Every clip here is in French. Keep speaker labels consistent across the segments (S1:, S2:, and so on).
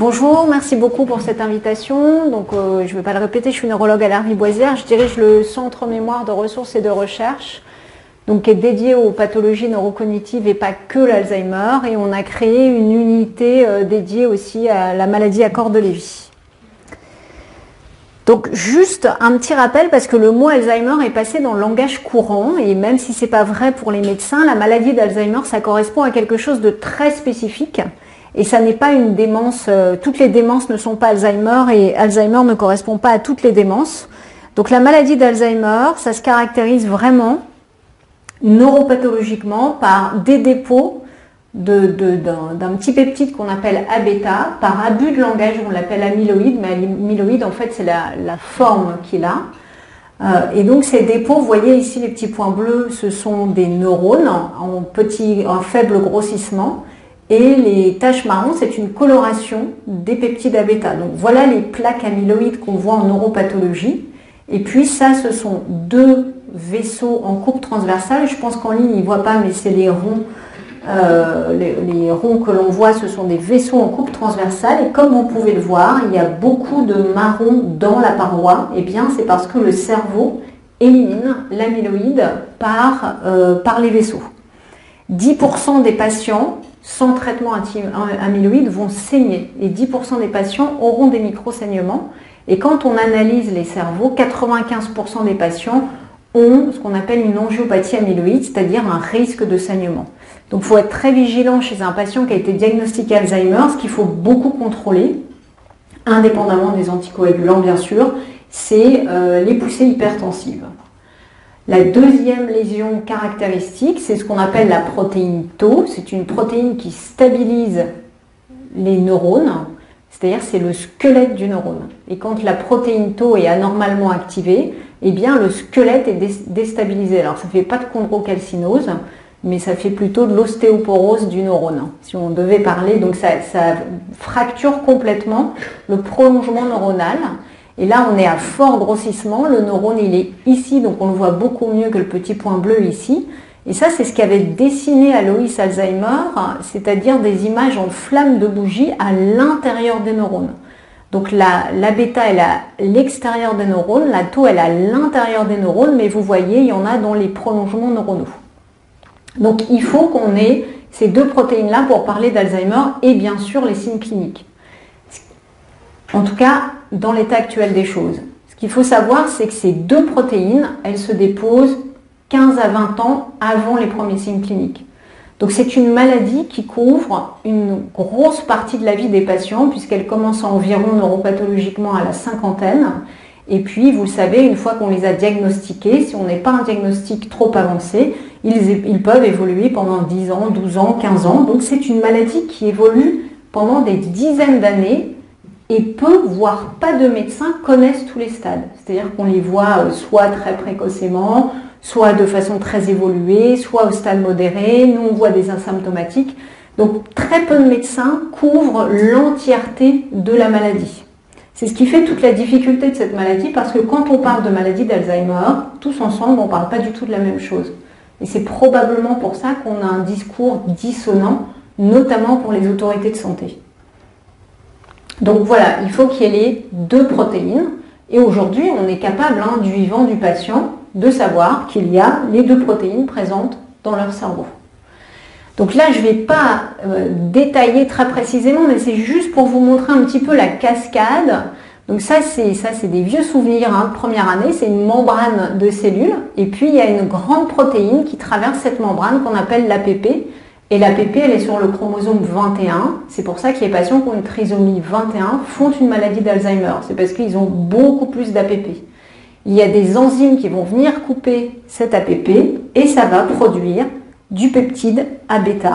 S1: Bonjour, merci beaucoup pour cette invitation. Donc, je ne vais pas le répéter, je suis neurologue à l'Arviboisière. Je dirige le Centre Mémoire de ressources et de recherche, donc qui est dédié aux pathologies neurocognitives et pas que l'Alzheimer. Et on a créé une unité dédiée aussi à la maladie à corps de Lévy. Donc juste un petit rappel, parce que le mot Alzheimer est passé dans le langage courant, et même si ce n'est pas vrai pour les médecins, la maladie d'Alzheimer, ça correspond à quelque chose de très spécifique. Et ça n'est pas une démence, toutes les démences ne sont pas Alzheimer et Alzheimer ne correspond pas à toutes les démences. Donc la maladie d'Alzheimer, ça se caractérise vraiment neuropathologiquement par des dépôts d'un petit peptide qu'on appelle A-bêta, par abus de langage on l'appelle amyloïde, mais amyloïde en fait c'est la forme qu'il a. Et donc ces dépôts, vous voyez ici les petits points bleus, ce sont des neurones en faible grossissement. Et les taches marron, c'est une coloration des peptides A-bêta. Donc voilà les plaques amyloïdes qu'on voit en neuropathologie. Et puis ça, ce sont deux vaisseaux en coupe transversale. Je pense qu'en ligne, ils ne voient pas, mais c'est les ronds. Les ronds que l'on voit, ce sont des vaisseaux en coupe transversale. Et comme vous pouvez le voir, il y a beaucoup de marron dans la paroi. Eh bien, c'est parce que le cerveau élimine l'amyloïde par les vaisseaux. 10% des patients sans traitement amyloïde vont saigner et 10% des patients auront des micro-saignements. Et quand on analyse les cerveaux, 95% des patients ont ce qu'on appelle une angiopathie amyloïde, c'est-à-dire un risque de saignement. Donc il faut être très vigilant chez un patient qui a été diagnostiqué Alzheimer. Ce qu'il faut beaucoup contrôler, indépendamment des anticoagulants bien sûr, c'est les poussées hypertensives. La deuxième lésion caractéristique, c'est ce qu'on appelle la protéine Tau. C'est une protéine qui stabilise les neurones, c'est-à-dire c'est le squelette du neurone. Et quand la protéine Tau est anormalement activée, eh bien le squelette est déstabilisé. Alors ça ne fait pas de chondrocalcinose, mais ça fait plutôt de l'ostéoporose du neurone, si on devait parler. Donc ça fracture complètement le prolongement neuronal. Et là, on est à fort grossissement. Le neurone, il est ici, donc on le voit beaucoup mieux que le petit point bleu ici. Et ça, c'est ce qu'avait dessiné Alois Alzheimer, c'est-à-dire des images en flammes de bougie à l'intérieur des neurones. Donc la bêta, elle est à l'extérieur des neurones, la tau, elle est à l'intérieur des neurones, mais vous voyez, il y en a dans les prolongements neuronaux. Donc il faut qu'on ait ces deux protéines-là pour parler d'Alzheimer et bien sûr les signes cliniques. En tout cas, dans l'état actuel des choses. Ce qu'il faut savoir, c'est que ces deux protéines, elles se déposent 15 à 20 ans avant les premiers signes cliniques. Donc c'est une maladie qui couvre une grosse partie de la vie des patients, puisqu'elle commence environ neuropathologiquement à la cinquantaine. Et puis, vous le savez, une fois qu'on les a diagnostiqués, si on n'est pas un diagnostic trop avancé, ils peuvent évoluer pendant 10 ans, 12 ans, 15 ans. Donc c'est une maladie qui évolue pendant des dizaines d'années. Et peu, voire pas de médecins connaissent tous les stades. C'est-à-dire qu'on les voit soit très précocement, soit de façon très évoluée, soit au stade modéré. Nous, on voit des asymptomatiques. Donc, très peu de médecins couvrent l'entièreté de la maladie. C'est ce qui fait toute la difficulté de cette maladie, parce que quand on parle de maladie d'Alzheimer, tous ensemble, on ne parle pas du tout de la même chose. Et c'est probablement pour ça qu'on a un discours dissonant, notamment pour les autorités de santé. Donc voilà, il faut qu'il y ait les deux protéines. Et aujourd'hui, on est capable, du vivant du patient, de savoir qu'il y a les deux protéines présentes dans leur cerveau. Donc là, je ne vais pas détailler très précisément, mais c'est juste pour vous montrer un petit peu la cascade. Donc ça, c'est des vieux souvenirs de première année. C'est une membrane de cellules. Et puis, il y a une grande protéine qui traverse cette membrane qu'on appelle l'APP. Et l'APP, elle est sur le chromosome 21. C'est pour ça que les patients qui ont une trisomie 21 font une maladie d'Alzheimer. C'est parce qu'ils ont beaucoup plus d'APP. Il y a des enzymes qui vont venir couper cet APP et ça va produire du peptide A-bêta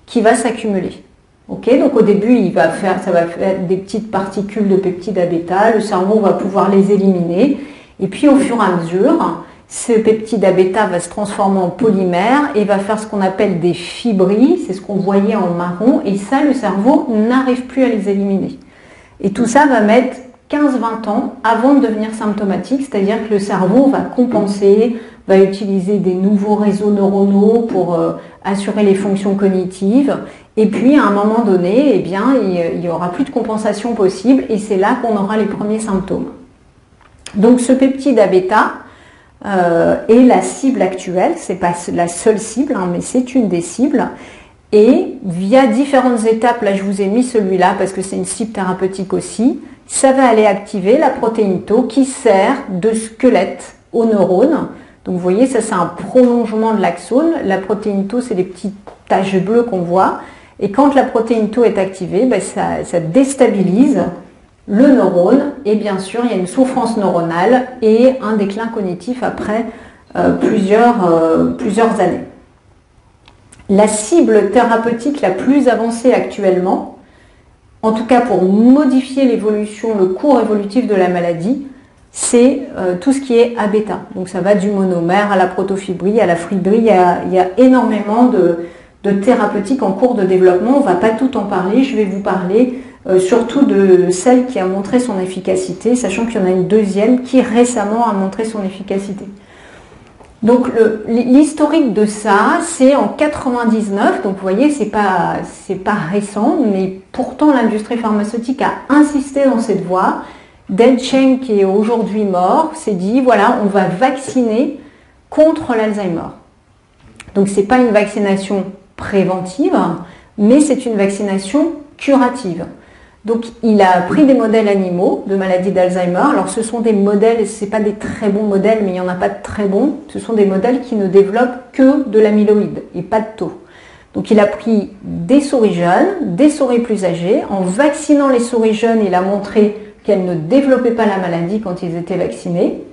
S1: qui va s'accumuler. Okay, donc au début, ça va faire des petites particules de peptide A-bêta. Le cerveau va pouvoir les éliminer. Et puis au fur et à mesure, ce peptide A-bêta va se transformer en polymère et va faire ce qu'on appelle des fibrilles, c'est ce qu'on voyait en marron, et ça, le cerveau n'arrive plus à les éliminer. Et tout ça va mettre 15-20 ans avant de devenir symptomatique, c'est-à-dire que le cerveau va compenser, va utiliser des nouveaux réseaux neuronaux pour assurer les fonctions cognitives, Et puis à un moment donné, eh bien, il n'y aura plus de compensation possible et c'est là qu'on aura les premiers symptômes. Donc ce peptide A-bêta est la cible actuelle, c'est pas la seule cible, hein, mais c'est une des cibles. Et via différentes étapes, là je vous ai mis celui-là parce que c'est une cible thérapeutique aussi, ça va aller activer la protéine Tau qui sert de squelette aux neurones. Donc vous voyez, ça c'est un prolongement de l'axone. La protéine Tau, c'est les petites taches bleues qu'on voit. Et quand la protéine Tau est activée, ben ça déstabilise le neurone. Et bien sûr, il y a une souffrance neuronale et un déclin cognitif après plusieurs années. La cible thérapeutique la plus avancée actuellement, en tout cas pour modifier l'évolution, le cours évolutif de la maladie, c'est tout ce qui est A-bêta. Donc ça va du monomère à la protofibrie, à la fibrie. Il y a énormément de thérapeutiques en cours de développement. On ne va pas tout en parler. Je vais vous parler surtout de celle qui a montré son efficacité, sachant qu'il y en a une deuxième qui récemment a montré son efficacité. Donc l'historique de ça, c'est en 99. Donc vous voyez, c'est pas récent, mais pourtant l'industrie pharmaceutique a insisté dans cette voie. Deng Cheng, qui est aujourd'hui mort, s'est dit, voilà, on va vacciner contre l'Alzheimer. Donc, ce n'est pas une vaccination préventive, mais c'est une vaccination curative. Donc, il a pris des modèles animaux de maladie d'Alzheimer. Alors, ce sont des modèles, ce n'est pas des très bons modèles, mais il n'y en a pas de très bons. Ce sont des modèles qui ne développent que de l'amyloïde et pas de tau. Donc, il a pris des souris jeunes, des souris plus âgées. En vaccinant les souris jeunes, il a montré qu'elles ne développaient pas la maladie quand ils étaient vaccinés.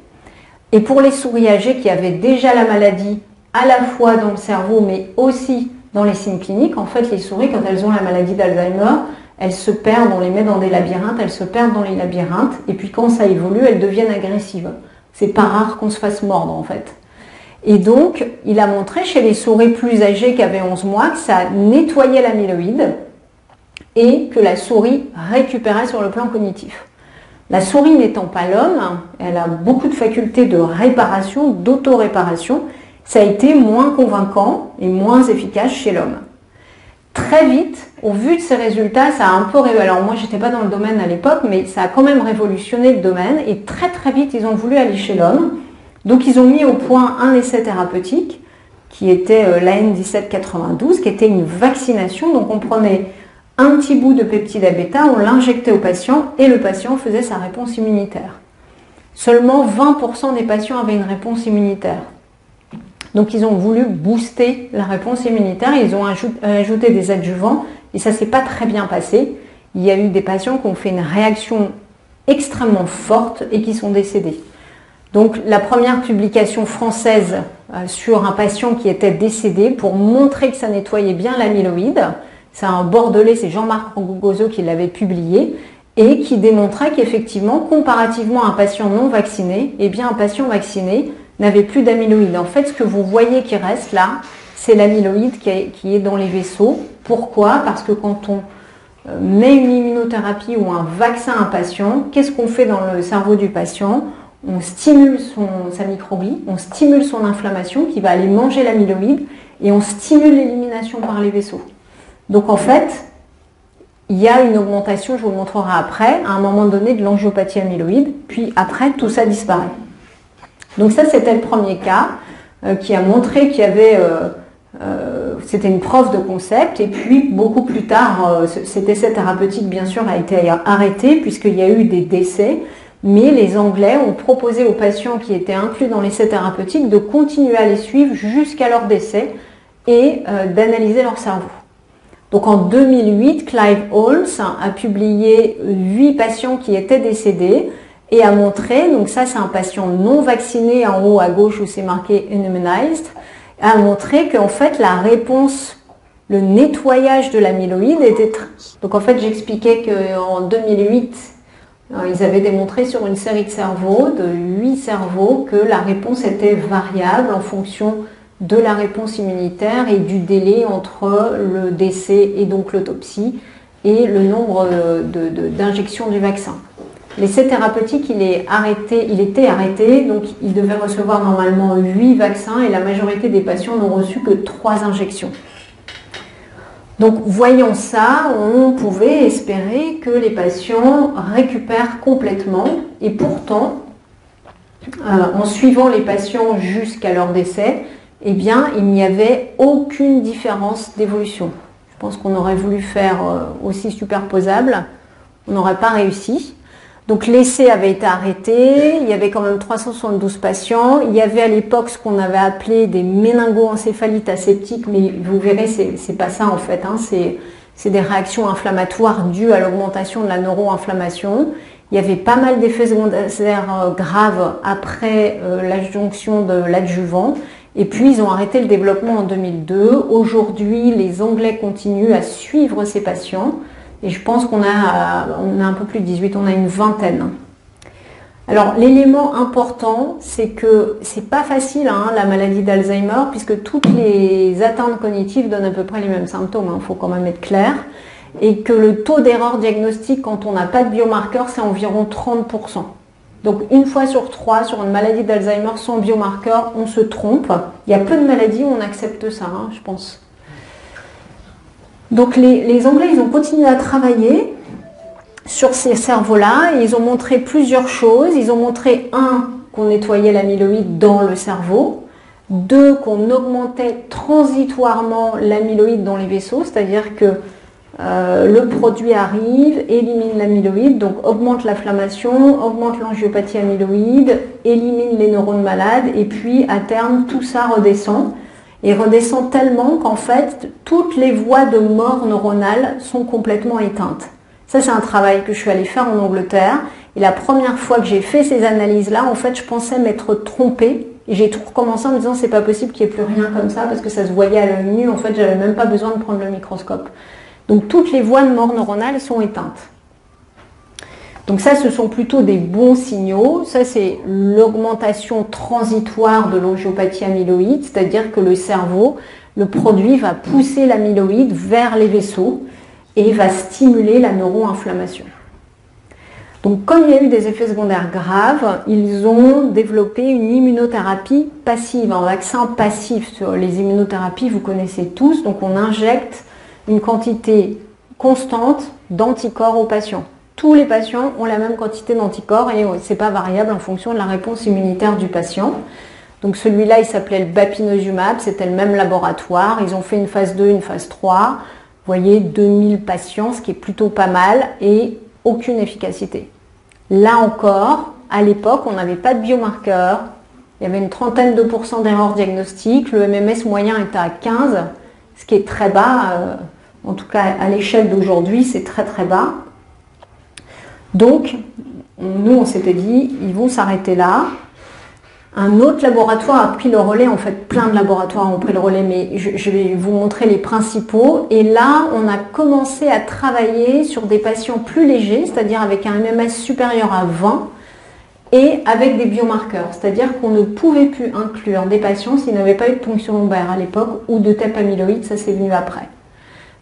S1: Et pour les souris âgées qui avaient déjà la maladie, à la fois dans le cerveau, mais aussi dans les signes cliniques, en fait, les souris, quand elles ont la maladie d'Alzheimer, elles se perdent, on les met dans des labyrinthes, elles se perdent dans les labyrinthes, et puis quand ça évolue, elles deviennent agressives. C'est pas rare qu'on se fasse mordre, en fait. Et donc, il a montré chez les souris plus âgées qui avaient 11 mois que ça nettoyait l'amyloïde et que la souris récupérait sur le plan cognitif. La souris n'étant pas l'homme, elle a beaucoup de facultés de réparation, d'auto-réparation. Ça a été moins convaincant et moins efficace chez l'homme. Très vite, au vu de ces résultats, ça a un peu révolutionné. Alors moi, j'étais pas dans le domaine à l'époque, mais ça a quand même révolutionné le domaine. Et très très vite, ils ont voulu aller chez l'homme. Donc ils ont mis au point un essai thérapeutique qui était l'AN1792, qui était une vaccination. Donc on prenait un petit bout de peptide A-bêta, on l'injectait au patient et le patient faisait sa réponse immunitaire. Seulement 20% des patients avaient une réponse immunitaire. Donc ils ont voulu booster la réponse immunitaire, ils ont ajouté des adjuvants et ça ne s'est pas très bien passé. Il y a eu des patients qui ont fait une réaction extrêmement forte et qui sont décédés. Donc la première publication française sur un patient qui était décédé pour montrer que ça nettoyait bien l'amyloïde, c'est un Bordelais, c'est Jean-Marc Rougozo qui l'avait publié et qui démontrait qu'effectivement, comparativement à un patient non vacciné, eh bien un patient vacciné n'avait plus d'amyloïde. En fait, ce que vous voyez qui reste là, c'est l'amyloïde qui est dans les vaisseaux. Pourquoi? Parce que quand on met une immunothérapie ou un vaccin à un patient, qu'est-ce qu'on fait dans le cerveau du patient? On stimule sa microglie, on stimule son inflammation qui va aller manger l'amyloïde et on stimule l'élimination par les vaisseaux. Donc en fait, il y a une augmentation, je vous le montrerai après, à un moment donné de l'angiopathie amyloïde, puis après tout ça disparaît. Donc ça c'était le premier cas qui a montré qu'il y avait, c'était une preuve de concept, et puis beaucoup plus tard, cet essai thérapeutique bien sûr a été arrêté puisqu'il y a eu des décès, mais les Anglais ont proposé aux patients qui étaient inclus dans l'essai thérapeutique de continuer à les suivre jusqu'à leur décès et d'analyser leur cerveau. Donc en 2008, Clive Halls a publié 8 patients qui étaient décédés et a montré, donc ça c'est un patient non vacciné en haut à gauche où c'est marqué immunized, a montré qu'en fait la réponse, le nettoyage de l'amyloïde était... Donc en fait j'expliquais qu'en 2008, ils avaient démontré sur une série de cerveaux, de 8 cerveaux, que la réponse était variable en fonction de la réponse immunitaire et du délai entre le décès et donc l'autopsie et le nombre d'injections du vaccin. L'essai thérapeutique, il était arrêté, donc il devait recevoir normalement 8 vaccins et la majorité des patients n'ont reçu que 3 injections. Donc, voyant ça, on pouvait espérer que les patients récupèrent complètement. Et pourtant, en suivant les patients jusqu'à leur décès, eh bien, il n'y avait aucune différence d'évolution. Je pense qu'on aurait voulu faire aussi superposable, on n'aurait pas réussi. Donc l'essai avait été arrêté, il y avait quand même 372 patients, il y avait à l'époque ce qu'on avait appelé des méningoencéphalites aseptiques, mais vous verrez, c'est pas ça en fait, hein, c'est des réactions inflammatoires dues à l'augmentation de la neuroinflammation. Il y avait pas mal d'effets secondaires graves après l'adjonction de l'adjuvant. Et puis, ils ont arrêté le développement en 2002. Aujourd'hui, les Anglais continuent à suivre ces patients. Et je pense qu'on a un peu plus de 18, on a une vingtaine. Alors, l'élément important, c'est que c'est pas facile, hein, la maladie d'Alzheimer, puisque toutes les atteintes cognitives donnent à peu près les mêmes symptômes, hein, faut quand même être clair. Et que le taux d'erreur diagnostique quand on n'a pas de biomarqueur, c'est environ 30%. Donc une fois sur 3, sur une maladie d'Alzheimer sans biomarqueur, on se trompe. Il y a peu de maladies où on accepte ça, hein, je pense. Donc les Anglais, ils ont continué à travailler sur ces cerveaux-là et ils ont montré plusieurs choses. Ils ont montré, 1, qu'on nettoyait l'amyloïde dans le cerveau, 2, qu'on augmentait transitoirement l'amyloïde dans les vaisseaux, c'est-à-dire que le produit arrive, élimine l'amyloïde, donc augmente l'inflammation, augmente l'angiopathie amyloïde, élimine les neurones malades, et puis à terme, tout ça redescend. Et redescend tellement qu'en fait, toutes les voies de mort neuronale sont complètement éteintes. Ça, c'est un travail que je suis allée faire en Angleterre. Et la première fois que j'ai fait ces analyses-là, en fait, je pensais m'être trompée. Et j'ai tout recommencé en me disant, c'est pas possible qu'il n'y ait plus rien comme ça, parce que ça se voyait à l'œil nu. En fait, j'avais même pas besoin de prendre le microscope. Donc toutes les voies de mort neuronale sont éteintes. Donc ça, ce sont plutôt des bons signaux. Ça, c'est l'augmentation transitoire de l'angiopathie amyloïde, c'est-à-dire que le cerveau, le produit va pousser l'amyloïde vers les vaisseaux et va stimuler la neuroinflammation. Donc comme il y a eu des effets secondaires graves, ils ont développé une immunothérapie passive, un vaccin passif. Sur les immunothérapies, vous connaissez tous, donc on injecte une quantité constante d'anticorps aux patients. Tous les patients ont la même quantité d'anticorps et ce n'est pas variable en fonction de la réponse immunitaire du patient. Donc celui-là, il s'appelait le bapineuzumab, c'était le même laboratoire. Ils ont fait une phase 2, une phase 3. Vous voyez, 2000 patients, ce qui est plutôt pas mal, et aucune efficacité. Là encore, à l'époque, on n'avait pas de biomarqueur. Il y avait une trentaine de pourcents d'erreurs diagnostiques. Le MMS moyen était à 15, ce qui est très bas. En tout cas, à l'échelle d'aujourd'hui, c'est très très bas. Donc, nous, on s'était dit, ils vont s'arrêter là. Un autre laboratoire a pris le relais, en fait, plein de laboratoires ont pris le relais, mais je vais vous montrer les principaux. Et là, on a commencé à travailler sur des patients plus légers, c'est-à-dire avec un MMS supérieur à 20 et avec des biomarqueurs. C'est-à-dire qu'on ne pouvait plus inclure des patients s'ils n'avaient pas eu de ponction lombaire à l'époque ou de TEP amyloïde, ça c'est venu après.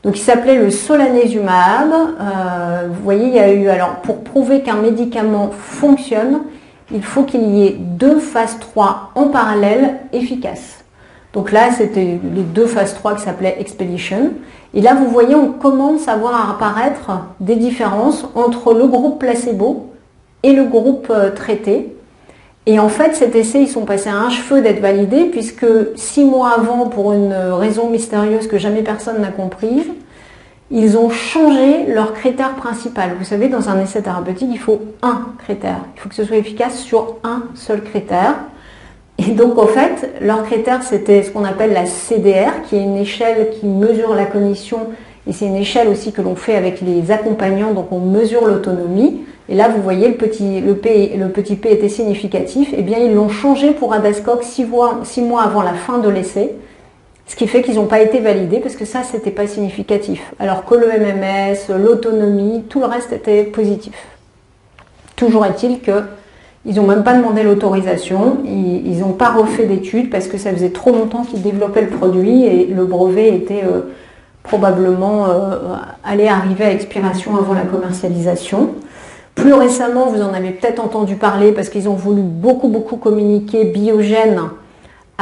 S1: Donc il s'appelait le solanezumab. Vous voyez, il y a eu, alors pour prouver qu'un médicament fonctionne, il faut qu'il y ait 2 phases 3 en parallèle efficaces. Donc là, c'était les 2 phases 3 qui s'appelaient Expedition. Et là, vous voyez, on commence à voir apparaître des différences entre le groupe placebo et le groupe traité. Et en fait, cet essai, ils sont passés à un cheveu d'être validés, puisque 6 mois avant, pour une raison mystérieuse que jamais personne n'a comprise, ils ont changé leur critère principal. Vous savez, dans un essai thérapeutique, il faut un critère. Il faut que ce soit efficace sur un seul critère. Et donc, en fait, leur critère, c'était ce qu'on appelle la CDR, qui est une échelle qui mesure la cognition. Et c'est une échelle aussi que l'on fait avec les accompagnants, donc on mesure l'autonomie. Et là, vous voyez, le petit p était significatif. Eh bien, ils l'ont changé pour Adascope 6 mois avant la fin de l'essai. Ce qui fait qu'ils n'ont pas été validés parce que ça, c'était pas significatif. Alors que le MMS, l'autonomie, tout le reste était positif. Toujours est-il qu'ils n'ont même pas demandé l'autorisation. Ils n'ont pas refait d'études parce que ça faisait trop longtemps qu'ils développaient le produit et le brevet était probablement allait arriver à expiration avant la commercialisation. Plus récemment, vous en avez peut-être entendu parler parce qu'ils ont voulu beaucoup communiquer. Biogen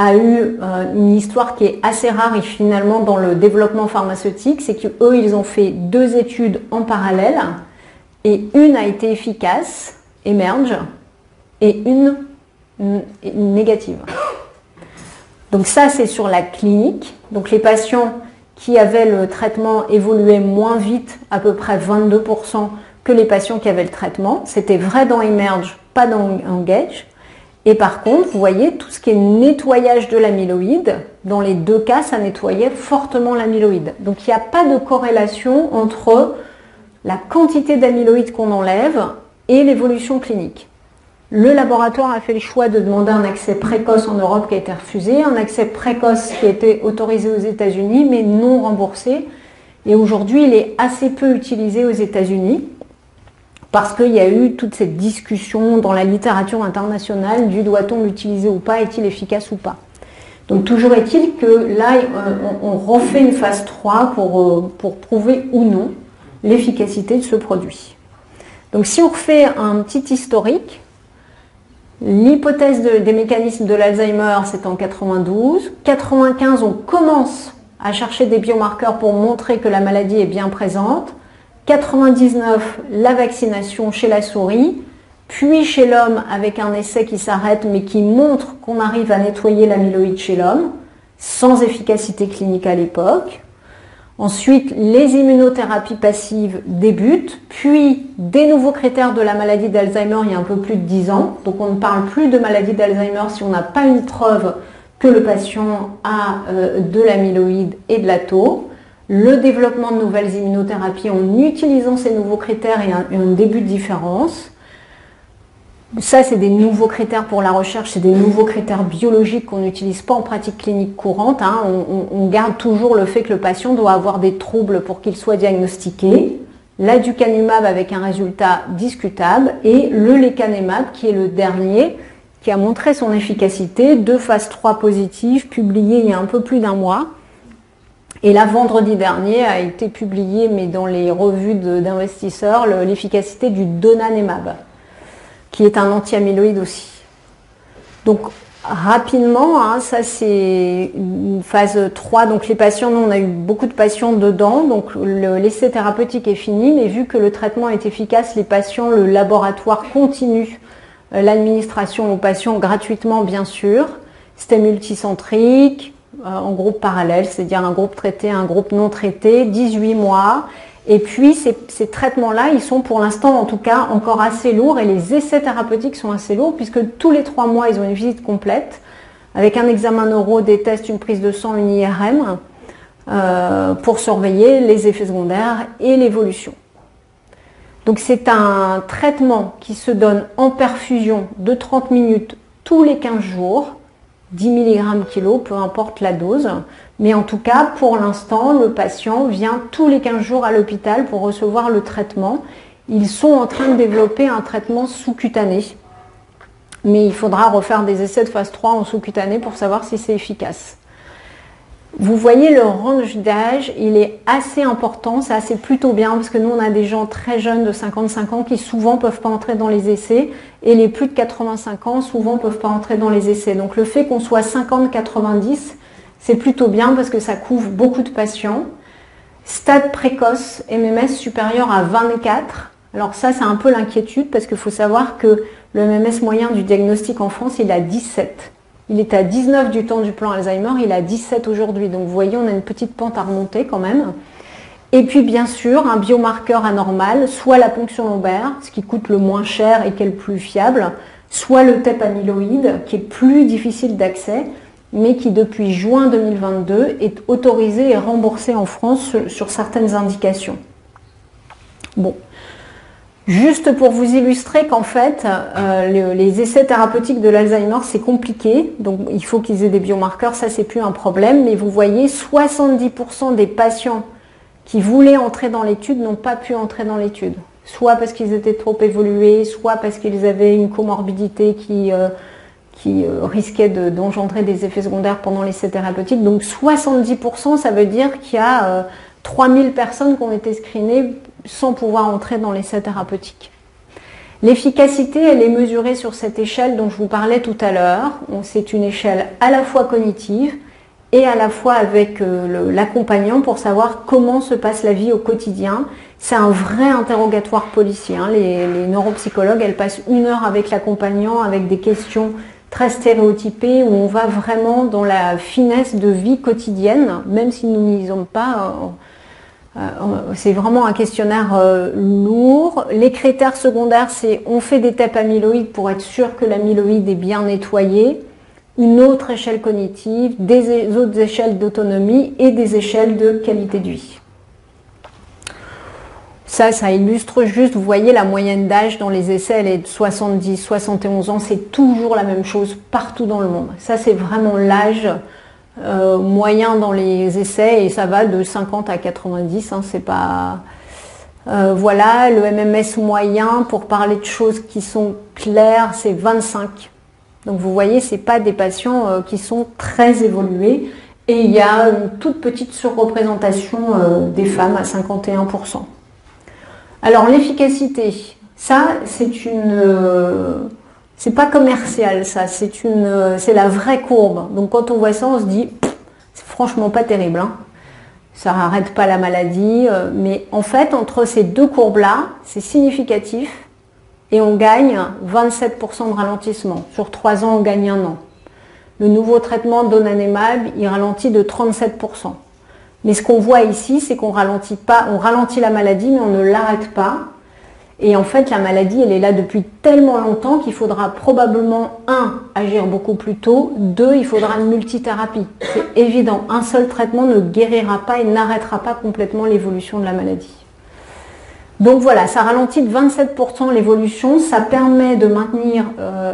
S1: a eu une histoire qui est assez rare et finalement dans le développement pharmaceutique, c'est qu'eux, ils ont fait 2 études en parallèle et une a été efficace, Emerge, et une négative. Donc ça, c'est sur la clinique. Donc les patients qui avaient le traitement évoluaient moins vite, à peu près 22%, que les patients qui avaient le traitement. C'était vrai dans Emerge, pas dans Engage. Et par contre, vous voyez, tout ce qui est nettoyage de l'amyloïde, dans les 2 cas, ça nettoyait fortement l'amyloïde. Donc il n'y a pas de corrélation entre la quantité d'amyloïde qu'on enlève et l'évolution clinique. Le laboratoire a fait le choix de demander un accès précoce en Europe qui a été refusé, un accès précoce qui a été autorisé aux États-Unis mais non remboursé. Et aujourd'hui, il est assez peu utilisé aux États-Unis parce qu'il y a eu toute cette discussion dans la littérature internationale du doit-on l'utiliser ou pas, est-il efficace ou pas. Donc toujours est-il que là, on refait une phase 3 pour prouver ou non l'efficacité de ce produit. Donc si on refait un petit historique, l'hypothèse des mécanismes de l'Alzheimer, c'est en 92. 95, on commence à chercher des biomarqueurs pour montrer que la maladie est bien présente. 99, la vaccination chez la souris, puis chez l'homme avec un essai qui s'arrête mais qui montre qu'on arrive à nettoyer l'amyloïde chez l'homme, sans efficacité clinique à l'époque. Ensuite, les immunothérapies passives débutent, puis des nouveaux critères de la maladie d'Alzheimer il y a un peu plus de 10 ans. Donc on ne parle plus de maladie d'Alzheimer si on n'a pas une preuve que le patient a de l'amyloïde et de la tau. Le développement de nouvelles immunothérapies en utilisant ces nouveaux critères et un début de différence. Ça, c'est des nouveaux critères pour la recherche, c'est des nouveaux critères biologiques qu'on n'utilise pas en pratique clinique courante. Hein. On garde toujours le fait que le patient doit avoir des troubles pour qu'il soit diagnostiqué. L'aducanumab avec un résultat discutable et le lecanemab qui est le dernier, qui a montré son efficacité, 2 phases 3 positives, publiées il y a un peu plus d'1 mois. Et là, vendredi dernier, a été publié, mais dans les revues d'investisseurs, l'efficacité du donanemab, qui est un anti-amyloïde aussi. Donc, rapidement, hein, ça c'est une phase 3. Donc, les patients, nous, on a eu beaucoup de patients dedans. Donc, l'essai thérapeutique est fini, mais vu que le traitement est efficace, les patients, le laboratoire continue l'administration aux patients gratuitement, bien sûr. C'était multicentrique, en groupe parallèle, c'est-à-dire un groupe traité, un groupe non traité, 18 mois. Et puis, ces traitements-là, ils sont pour l'instant, en tout cas, encore assez lourds et les essais thérapeutiques sont assez lourds puisque tous les 3 mois, ils ont une visite complète avec un examen neuro, des tests, une prise de sang, une IRM pour surveiller les effets secondaires et l'évolution. Donc, c'est un traitement qui se donne en perfusion de 30 minutes tous les 15 jours, 10 mg kg, peu importe la dose. Mais en tout cas, pour l'instant, le patient vient tous les 15 jours à l'hôpital pour recevoir le traitement. Ils sont en train de développer un traitement sous-cutané. Mais il faudra refaire des essais de phase 3 en sous-cutané pour savoir si c'est efficace. Vous voyez, le range d'âge, il est assez important, ça c'est plutôt bien parce que nous on a des gens très jeunes de 55 ans qui souvent ne peuvent pas entrer dans les essais et les plus de 85 ans souvent ne peuvent pas entrer dans les essais. Donc le fait qu'on soit 50-90, c'est plutôt bien parce que ça couvre beaucoup de patients. Stade précoce, MMS supérieur à 24. Alors ça c'est un peu l'inquiétude parce qu'il faut savoir que le MMS moyen du diagnostic en France il est à 17. Il était à 19 du temps du plan Alzheimer, il est à 17 aujourd'hui. Donc vous voyez, on a une petite pente à remonter quand même. Et puis bien sûr, un biomarqueur anormal, soit la ponction lombaire, ce qui coûte le moins cher et qui est le plus fiable, soit le TEP amyloïde, qui est plus difficile d'accès, mais qui depuis juin 2022 est autorisé et remboursé en France sur certaines indications. Bon. Juste pour vous illustrer qu'en fait, les essais thérapeutiques de l'Alzheimer, c'est compliqué. Donc, il faut qu'ils aient des biomarqueurs, ça, c'est plus un problème. Mais vous voyez, 70% des patients qui voulaient entrer dans l'étude n'ont pas pu entrer dans l'étude. Soit parce qu'ils étaient trop évolués, soit parce qu'ils avaient une comorbidité qui risquait d'engendrer des effets secondaires pendant l'essai thérapeutique. Donc, 70%, ça veut dire qu'il y a 3000 personnes qui ont été screenées sans pouvoir entrer dans l'essai thérapeutique. L'efficacité, elle est mesurée sur cette échelle dont je vous parlais tout à l'heure. C'est une échelle à la fois cognitive et à la fois avec l'accompagnant pour savoir comment se passe la vie au quotidien. C'est un vrai interrogatoire policier. Hein. Les neuropsychologues, elles passent 1 heure avec l'accompagnant avec des questions très stéréotypées où on va vraiment dans la finesse de vie quotidienne, même si nous n'y sommes pas. C'est vraiment un questionnaire lourd. Les critères secondaires, c'est on fait des tests amyloïdes pour être sûr que l'amyloïde est bien nettoyé, une autre échelle cognitive, des autres échelles d'autonomie et des échelles de qualité de vie. Ça illustre juste, vous voyez, la moyenne d'âge dans les essais, elle est de 70, 71 ans, c'est toujours la même chose partout dans le monde. Ça, c'est vraiment l'âge moyen dans les essais et ça va de 50 à 90, hein, c'est pas... voilà, le MMS moyen, pour parler de choses qui sont claires, c'est 25. Donc vous voyez, c'est pas des patients qui sont très évolués et il y a une toute petite surreprésentation des femmes à 51%. Alors l'efficacité, ça c'est c'est pas commercial ça, c'est la vraie courbe. Donc quand on voit ça, on se dit, c'est franchement pas terrible, hein. Ça n'arrête pas la maladie, mais en fait entre ces deux courbes-là, c'est significatif et on gagne 27% de ralentissement. Sur 3 ans, on gagne 1 an. Le nouveau traitement donanemab, il ralentit de 37%. Mais ce qu'on voit ici, c'est qu'on ralentit pas, on ralentit la maladie, mais on ne l'arrête pas. Et en fait, la maladie, elle est là depuis tellement longtemps qu'il faudra probablement, 1, agir beaucoup plus tôt, 2, il faudra une multithérapie. C'est évident, un seul traitement ne guérira pas et n'arrêtera pas complètement l'évolution de la maladie. Donc voilà, ça ralentit de 27% l'évolution, ça permet de maintenir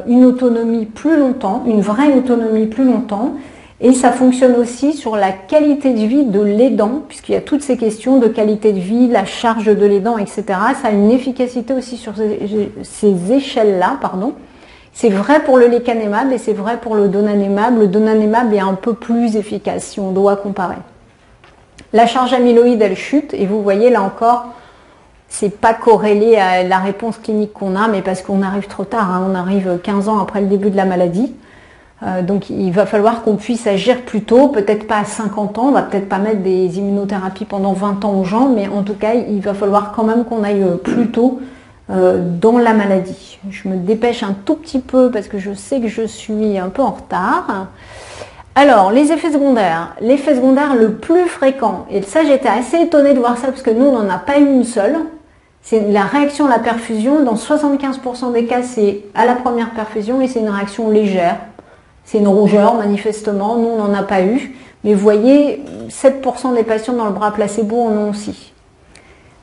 S1: une autonomie plus longtemps, une vraie autonomie plus longtemps. Et ça fonctionne aussi sur la qualité de vie de l'aidant, puisqu'il y a toutes ces questions de qualité de vie, la charge de l'aidant, etc. Ça a une efficacité aussi sur ces échelles-là, pardon. C'est vrai pour le lecanemab et c'est vrai pour le donanemab. Le donanemab est un peu plus efficace si on doit comparer. La charge amyloïde, elle chute, et vous voyez là encore, c'est pas corrélé à la réponse clinique qu'on a, mais parce qu'on arrive trop tard, hein. On arrive 15 ans après le début de la maladie. Donc il va falloir qu'on puisse agir plus tôt, peut-être pas à 50 ans, on va peut-être pas mettre des immunothérapies pendant 20 ans aux gens, mais en tout cas il va falloir quand même qu'on aille plus tôt dans la maladie. Je me dépêche un tout petit peu parce que je sais que je suis un peu en retard. Alors les effets secondaires. L'effet secondaire le plus fréquent, et ça j'étais assez étonnée de voir ça parce que nous on n'en a pas eu une seule, c'est la réaction à la perfusion. Dans 75% des cas c'est à la première perfusion et c'est une réaction légère. C'est une rougeur, manifestement. Nous, on n'en a pas eu. Mais vous voyez, 7% des patients dans le bras placebo en ont aussi.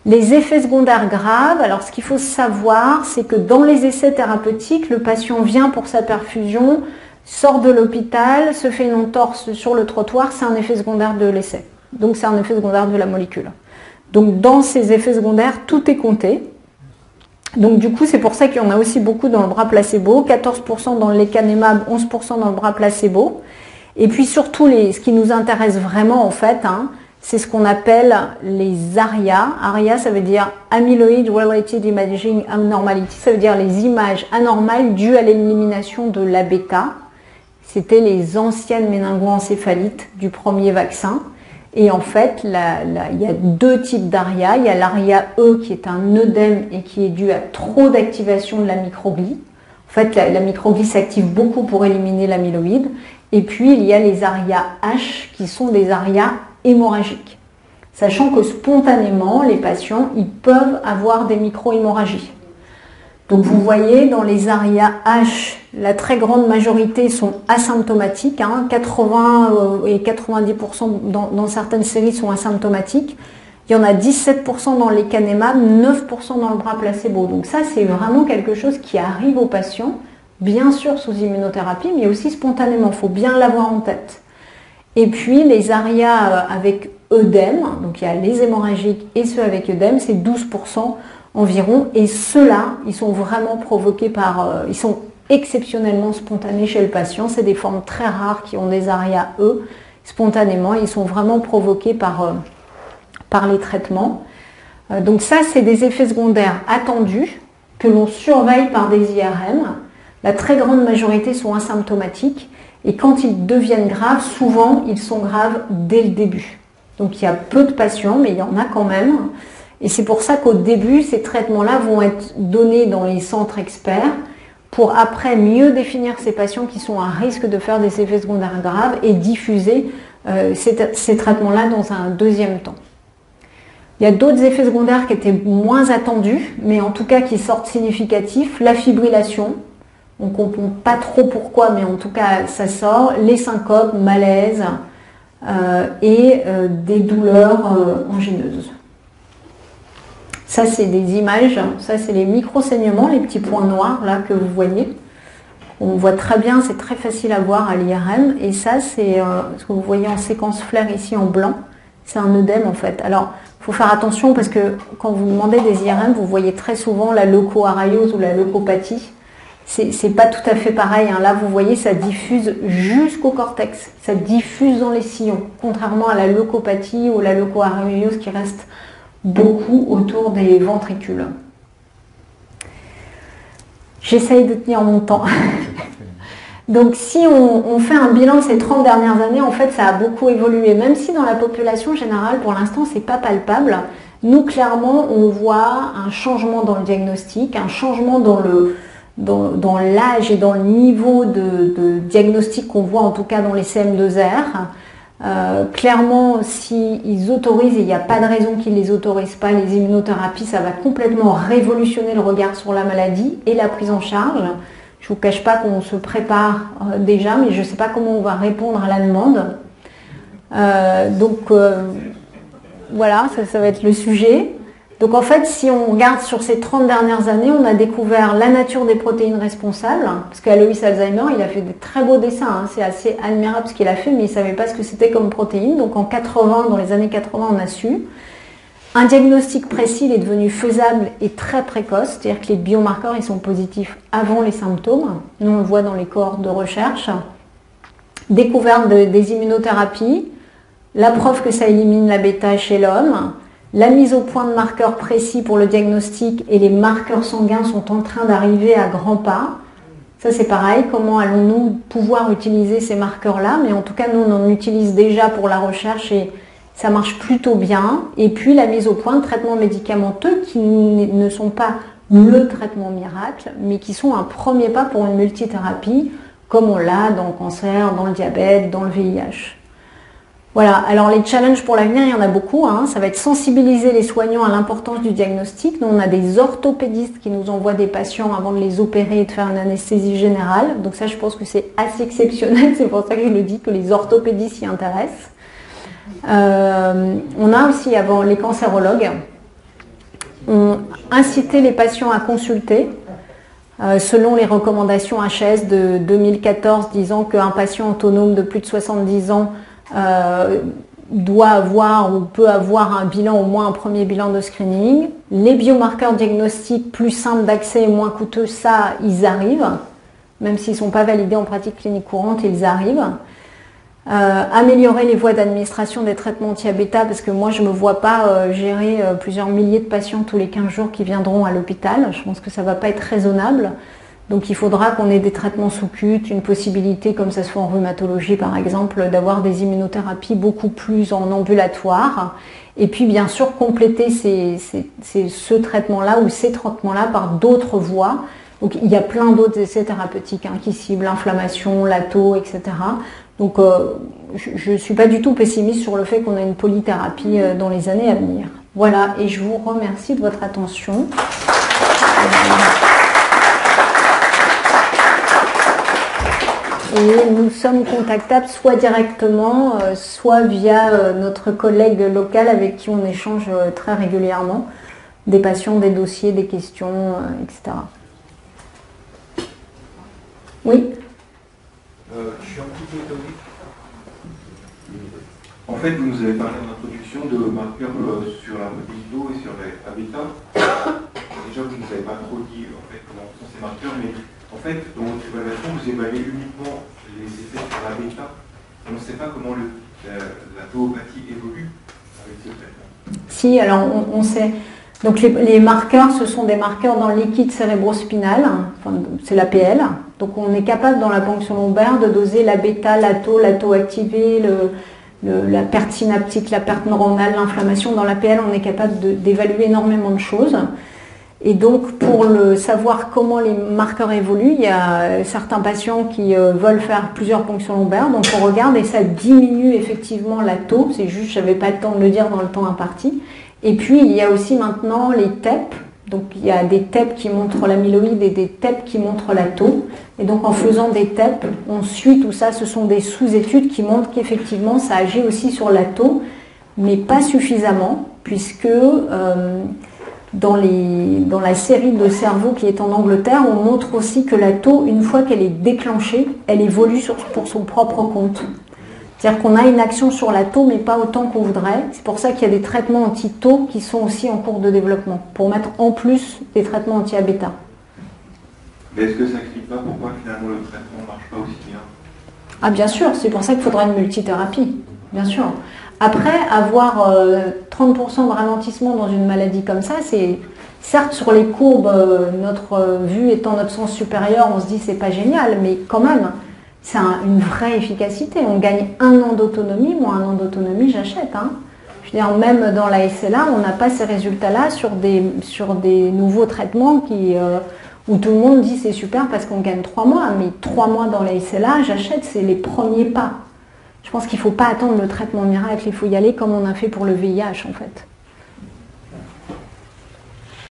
S1: Les effets secondaires graves, alors ce qu'il faut savoir, c'est que dans les essais thérapeutiques, le patient vient pour sa perfusion, sort de l'hôpital, se fait une entorse sur le trottoir, c'est un effet secondaire de l'essai. Donc c'est un effet secondaire de la molécule. Donc dans ces effets secondaires, tout est compté. Donc du coup, c'est pour ça qu'il y en a aussi beaucoup dans le bras placebo, 14% dans le lecanemab, 11% dans le bras placebo. Et puis surtout, ce qui nous intéresse vraiment en fait, hein, c'est ce qu'on appelle les ARIA. ARIA, ça veut dire Amyloid Related Imaging Abnormality, ça veut dire les images anormales dues à l'élimination de l'A-bêta. C'était les anciennes méningoencéphalites du premier vaccin. Et en fait, il y a 2 types d'ARIA. Il y a l'ARIA-E qui est un œdème et qui est dû à trop d'activation de la microglie. En fait, la microglie s'active beaucoup pour éliminer l'amyloïde. Et puis, il y a les ARIA-H qui sont des ARIA hémorragiques. Sachant que spontanément, les patients, ils peuvent avoir des micro-hémorragies. Donc vous voyez, dans les ARIA-H, la très grande majorité sont asymptomatiques, hein, 80 et 90% dans certaines séries sont asymptomatiques. Il y en a 17% dans les lecanemab, 9% dans le bras placebo. Donc ça, c'est vraiment quelque chose qui arrive aux patients, bien sûr sous immunothérapie, mais aussi spontanément. Il faut bien l'avoir en tête. Et puis les ARIA avec œdème, donc il y a les hémorragiques et ceux avec œdème, c'est 12% environ, et ceux-là, ils sont vraiment provoqués par, ils sont exceptionnellement spontanés chez le patient, c'est des formes très rares qui ont des ARIA-E, spontanément, ils sont vraiment provoqués par les traitements. Donc ça, c'est des effets secondaires attendus, que l'on surveille par des IRM. La très grande majorité sont asymptomatiques et quand ils deviennent graves, souvent ils sont graves dès le début. Donc il y a peu de patients, mais il y en a quand même. Et c'est pour ça qu'au début, ces traitements-là vont être donnés dans les centres experts pour après mieux définir ces patients qui sont à risque de faire des effets secondaires graves et diffuser ces traitements-là dans un deuxième temps. Il y a d'autres effets secondaires qui étaient moins attendus, mais en tout cas qui sortent significatifs. La fibrillation, on ne comprend pas trop pourquoi, mais en tout cas ça sort. Les syncopes, malaises et des douleurs angинeuses. Ça, c'est des images, ça, c'est les micro-saignements, les petits points noirs là que vous voyez. On voit très bien, c'est très facile à voir à l'IRM. Et ça, c'est ce que vous voyez en séquence flair ici en blanc. C'est un œdème en fait. Alors, il faut faire attention parce que quand vous demandez des IRM, vous voyez très souvent la leucoaraiose ou la leucopathie. C'est pas tout à fait pareil. Hein. Là, vous voyez, ça diffuse jusqu'au cortex. Ça diffuse dans les sillons. Contrairement à la leucopathie ou la leucoaraiose qui reste beaucoup autour des ventricules. J'essaye de tenir mon temps. Donc si on fait un bilan de ces 30 dernières années, en fait ça a beaucoup évolué, même si dans la population générale, pour l'instant, c'est pas palpable. Nous, clairement, on voit un changement dans le diagnostic, un changement dans l'âge et dans le niveau de diagnostic qu'on voit en tout cas dans les CM2R. Clairement, s'ils autorisent, et il n'y a pas de raison qu'ils ne les autorisent pas, les immunothérapies, ça va complètement révolutionner le regard sur la maladie et la prise en charge. Je ne vous cache pas qu'on se prépare déjà, mais je ne sais pas comment on va répondre à la demande. Voilà, ça va être le sujet. Donc en fait, si on regarde sur ces 30 dernières années, on a découvert la nature des protéines responsables, parce qu'Alois Alzheimer, il a fait des très beaux dessins, hein, c'est assez admirable ce qu'il a fait, mais il ne savait pas ce que c'était comme protéine. Donc en 80, dans les années 80, on a su. Un diagnostic précis, il est devenu faisable et très précoce, c'est-à-dire que les biomarqueurs, ils sont positifs avant les symptômes. Nous, on le voit dans les cohortes de recherche. Découverte des immunothérapies, la preuve que ça élimine la bêta chez l'homme, la mise au point de marqueurs précis pour le diagnostic et les marqueurs sanguins sont en train d'arriver à grands pas. Ça c'est pareil, comment allons-nous pouvoir utiliser ces marqueurs-là? Mais en tout cas, nous on en utilise déjà pour la recherche et ça marche plutôt bien. Et puis la mise au point de traitements médicamenteux qui ne sont pas le traitement miracle, mais qui sont un premier pas pour une multithérapie, comme on l'a dans le cancer, dans le diabète, dans le VIH. Voilà, alors les challenges pour l'avenir, il y en a beaucoup. Hein. Ça va être sensibiliser les soignants à l'importance du diagnostic. Nous, on a des orthopédistes qui nous envoient des patients avant de les opérer et de faire une anesthésie générale. Donc ça, je pense que c'est assez exceptionnel. C'est pour ça que je le dis, que les orthopédistes s'y intéressent. On a aussi, avant, les cancérologues. On incitait les patients à consulter. Selon les recommandations HS de 2014 disant qu'un patient autonome de plus de 70 ans doit avoir ou peut avoir un bilan, au moins un premier bilan de screening. Les biomarqueurs diagnostiques plus simples d'accès et moins coûteux, ça, ils arrivent. Même s'ils ne sont pas validés en pratique clinique courante, ils arrivent. Améliorer les voies d'administration des traitements anti-A-bêta, parce que moi, je ne me vois pas gérer plusieurs milliers de patients tous les 15 jours qui viendront à l'hôpital. Je pense que ça ne va pas être raisonnable. Donc il faudra qu'on ait des traitements sous-cut, une possibilité, comme ça se fait en rhumatologie par exemple, d'avoir des immunothérapies beaucoup plus en ambulatoire. Et puis bien sûr compléter ce traitement-là ou ces traitements-là par d'autres voies. Donc il y a plein d'autres essais thérapeutiques hein, qui ciblent l'inflammation, l'atho, etc. Donc je ne suis pas du tout pessimiste sur le fait qu'on ait une polythérapie dans les années à venir. Voilà, et je vous remercie de votre attention. Et nous sommes contactables soit directement, soit via notre collègue local avec qui on échange très régulièrement, des patients, des dossiers, des questions, etc. Oui.
S2: Je suis un petit peu étonné. En fait, vous nous avez parlé en introduction de marqueurs sur la libido et sur les A-bêta. Déjà, vous ne nous avez pas trop dit en fait comment sont ces marqueurs, mais en fait, dans votre évaluation, vous évaluez uniquement les effets sur la bêta. On ne sait pas comment la théopathie évolue avec ce traitement.
S1: Si, alors on sait. Donc les marqueurs, ce sont des marqueurs dans le liquide cérébrospinal, enfin, c'est l'APL. Donc on est capable dans la ponction lombaire de doser la bêta, l'atto activé, la perte synaptique, la perte neuronale, l'inflammation. Dans l'APL, on est capable d'évaluer énormément de choses. Et donc pour savoir comment les marqueurs évoluent, il y a certains patients qui veulent faire plusieurs ponctions lombaires. Donc on regarde et ça diminue effectivement l'atto. C'est juste, je n'avais pas le temps de le dire dans le temps imparti. Et puis, il y a aussi maintenant les TEP. Donc, il y a des TEP qui montrent l'amyloïde et des TEP qui montrent la tau. Et donc, en faisant des TEP, on suit tout ça. Ce sont des sous-études qui montrent qu'effectivement, ça agit aussi sur la tau, mais pas suffisamment, puisque dans la série de cerveau qui est en Angleterre, on montre aussi que la tau, une fois qu'elle est déclenchée, elle évolue pour son propre compte. C'est-à-dire qu'on a une action sur la tau, mais pas autant qu'on voudrait. C'est pour ça qu'il y a des traitements anti-tau qui sont aussi en cours de développement, pour mettre en plus des traitements anti-A-bêta.
S2: Mais est-ce que ça n'explique pas pourquoi finalement le traitement ne marche pas aussi bien?
S1: Ah bien sûr, c'est pour ça qu'il faudra une multithérapie, bien sûr. Après, avoir 30% de ralentissement dans une maladie comme ça, c'est certes sur les courbes, notre vue étant notre sens supérieur, on se dit c'est pas génial, mais quand même, c'est une vraie efficacité. On gagne 1 an d'autonomie. Moi, 1 an d'autonomie, j'achète. Hein. Je veux dire, même dans la SLA, on n'a pas ces résultats-là sur des nouveaux traitements où tout le monde dit c'est super parce qu'on gagne 3 mois. Mais 3 mois dans la SLA, j'achète, c'est les premiers pas. Je pense qu'il ne faut pas attendre le traitement miracle. Il faut y aller comme on a fait pour le VIH, en fait.